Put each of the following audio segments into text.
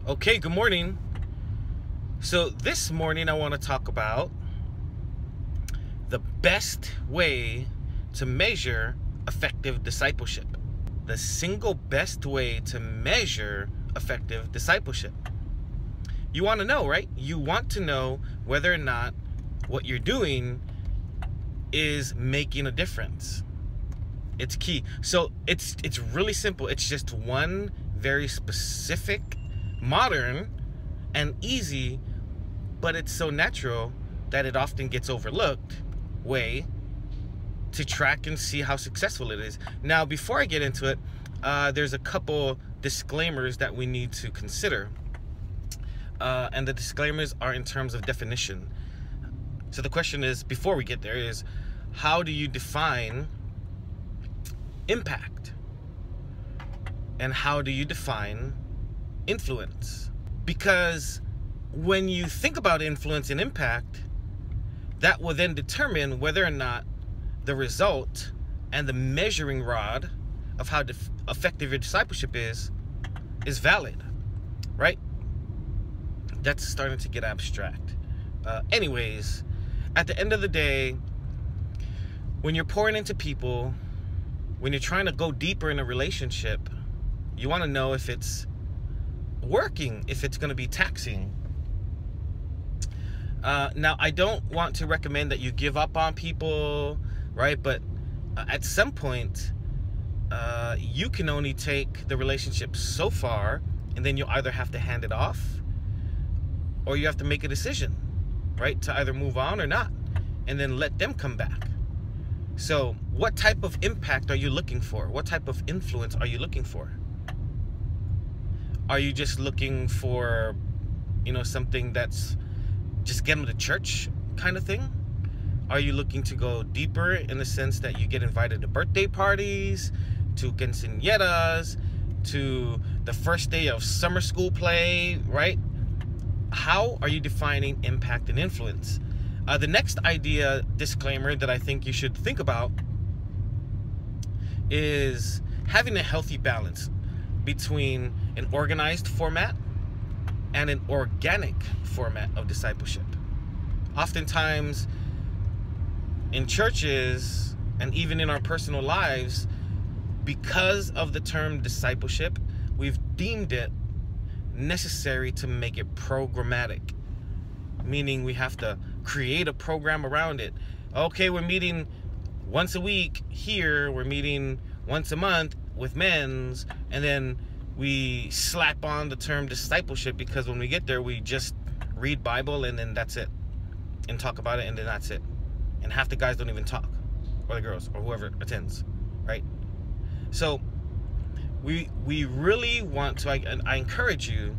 Okay, good morning. So this morning I want to talk about the best way to measure effective discipleship. The single best way to measure effective discipleship. You want to know, right? You want to know whether or not what you're doing is making a difference. It's key. So it's really simple. It's just one very specific, modern, and easy, but it's so natural that it often gets overlooked way to track and see how successful it is. Now, before I get into it, there's a couple disclaimers that we need to consider. And the disclaimers are in terms of definition. So the question is, before we get there, is how do you define impact? And how do you define influence? Because when you think about influence and impact, that will then determine whether or not the result and the measuring rod of how effective your discipleship is valid, right? That's starting to get abstract. Anyways, at the end of the day, when you're pouring into people, when you're trying to go deeper in a relationship, you want to know if it's working, if it's going to be taxing. Now, I don't want to recommend that you give up on people, right? But at some point, you can only take the relationship so far, and then you'll either have to hand it off, or you have to make a decision, right? To either move on or not, and then let them come back. So what type of impact are you looking for? What type of influence are you looking for? Are you just looking for, something that's just get them to church kind of thing? Are you looking to go deeper in the sense that you get invited to birthday parties, to quinceañeras, to the first day of summer school play, right? How are you defining impact and influence? The next idea, disclaimer, that I think you should think about is having a healthy balance between an organized format and an organic format of discipleship. Oftentimes in churches and even in our personal lives, because of the term discipleship, we've deemed it necessary to make it programmatic, meaning we have to create a program around it. Okay, we're meeting once a week here, we're meeting once a month with men's, and then we slap on the term discipleship because when we get there, we just read Bible and then that's it, and talk about it and then that's it. And half the guys don't even talk, or the girls, or whoever attends, right? So we really want to, I encourage you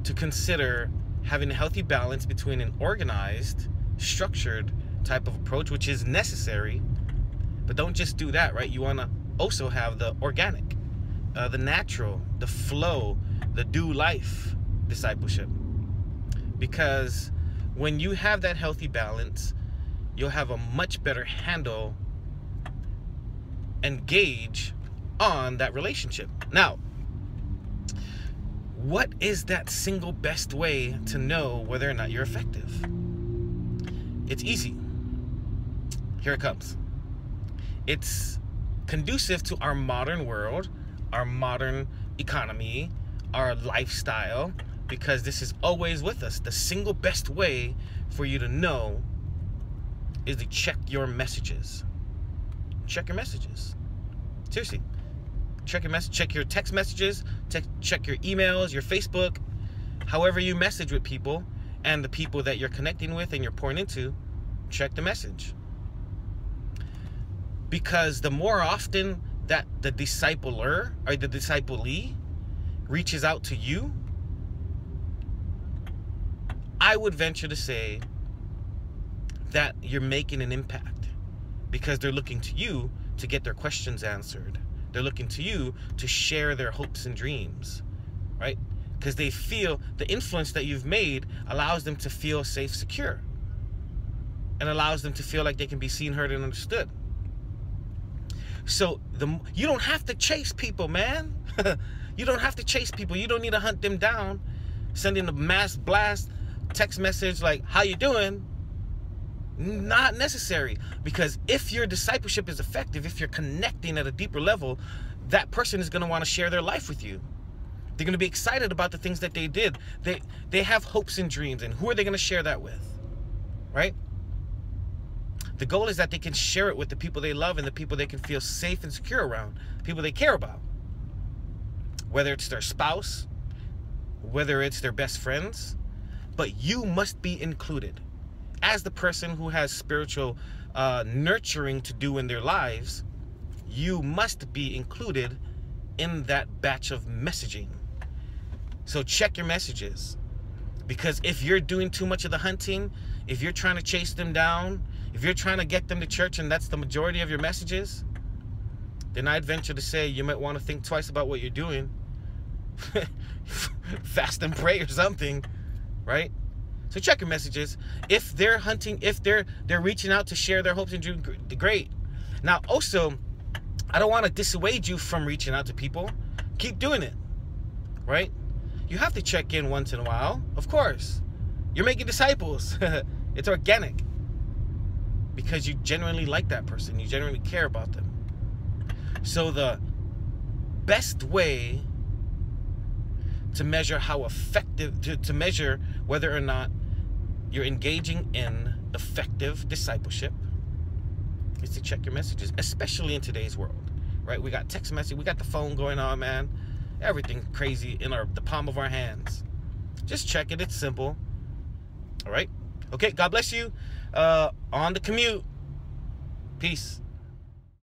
to consider having a healthy balance between an organized, structured type of approach, which is necessary, but don't just do that, right? You want to also have the organic, the natural, the flow, the do life discipleship. Because when you have that healthy balance, you'll have a much better handle and gauge on that relationship. Now, what is that single best way to know whether or not you're effective? It's easy. Here it comes. It's conducive to our modern world, our modern economy, our lifestyle, because this is always with us. The single best way for you to know is to check your messages. Check your messages. Seriously. Check your text messages, check your emails, your Facebook, however you message with people, and the people that you're connecting with and you're pouring into, check the message. Because the more often that the discipler or the disciplee reaches out to you, I would venture to say that you're making an impact, because they're looking to you to get their questions answered. They're looking to you to share their hopes and dreams, right? Because they feel the influence that you've made allows them to feel safe, secure, and allows them to feel like they can be seen, heard, and understood. So you don't have to chase people, man. You don't have to chase people. You don't need to hunt them down, sending a mass blast text message like, how you doing? Not necessary. Because if your discipleship is effective, if you're connecting at a deeper level, that person is going to want to share their life with you. They're going to be excited about the things that they did. They have hopes and dreams, and who are they going to share that with? Right? The goal is that they can share it with the people they love and the people they can feel safe and secure around, people they care about. Whether it's their spouse, whether it's their best friends, but you must be included. As the person who has spiritual nurturing to do in their lives, you must be included in that batch of messaging. So check your messages. Because if you're doing too much of the hunting, if you're trying to chase them down, if you're trying to get them to church and that's the majority of your messages, then I'd venture to say you might want to think twice about what you're doing. Fast and pray or something, right? So check your messages. If they're hunting, if they're reaching out to share their hopes and dreams, great. Now also, I don't want to dissuade you from reaching out to people. Keep doing it, right? You have to check in once in a while, of course. You're making disciples. It's organic. Because you genuinely like that person. You genuinely care about them. So the best way to measure how effective, to measure whether or not you're engaging in effective discipleship is to check your messages, especially in today's world, right? We got text message, we got the phone going on, man. Everything crazy in the palm of our hands. Just check it. It's simple. All right. Okay. God bless you. On the commute. Peace.